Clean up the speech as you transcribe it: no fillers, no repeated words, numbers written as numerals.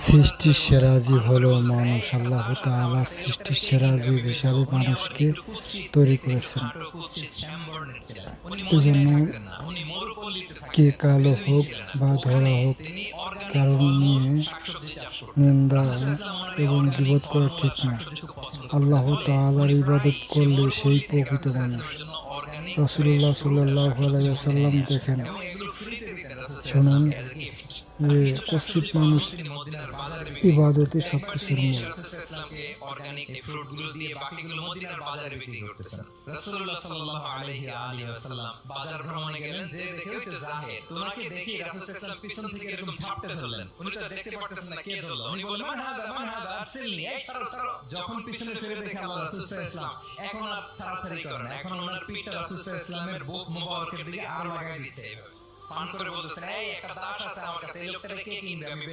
সৃষ্টির সেরা জীব হলো মানুষ। আল্লাহ তাআলা সৃষ্টির সেরা জীব হিসাবে মানুষকে তৈরি করেছেন। এজন্য কে কালো হোক বা ধরা হোক, কারণ নিয়ে নিন্দা এবং গীবত করা ঠিক না। আল্লাহ তাআলার ইবাদত করলে সেই প্রকৃত মানুষ। রাসূলুল্লাহ সাল্লাল্লাহু আলাইহি ওয়াসাল্লাম দেখেন, শুনুন যে কচ্ছিত মানুষ ইবাদতই সবকিছুর মূল। অর্গানিক এই ফ্রুটগুলো দিয়ে বাকিগুলো মদিনার বাজারে বিক্রি করতেছেন। রাসূলুল্লাহ সাল্লাল্লাহু আলাইহি ওয়াসাল্লাম বাজার ভ্রমণে গেলেন, যে দেখে হচ্ছে জাহেদ। তো ওনাকে দেখে রাসূল সাল্লাল্লাহু আলাইহি ওয়াসাল্লাম পিছন থেকে এরকম ঝাপটে ধরলেন। উনি তো দেখতে পারতেছেন না কে ধরলো। উনি বললেন, মান হাদা আরসিলনি, এই ছাড়ো ছাড়ো। যখন পিছনে ফিরে দেখে আল্লাহ রাসূল সাল্লাল্লাহু আলাইহি ওয়াসাল্লাম এখন আর ছাড়াছাড়ি করেন না, এখন ওনার পিঠটা রাসূল সাল্লাল্লাহু আলাইহি ওয়াসাল্লামের বুক মোবারকের দিকে আরো লাগাই দিচ্ছে। এইভাবে ফান করে বলতেছেন, এই একটা দাস আছে আমার কাছে, এই লোকটাকে কে কিনবে, আমি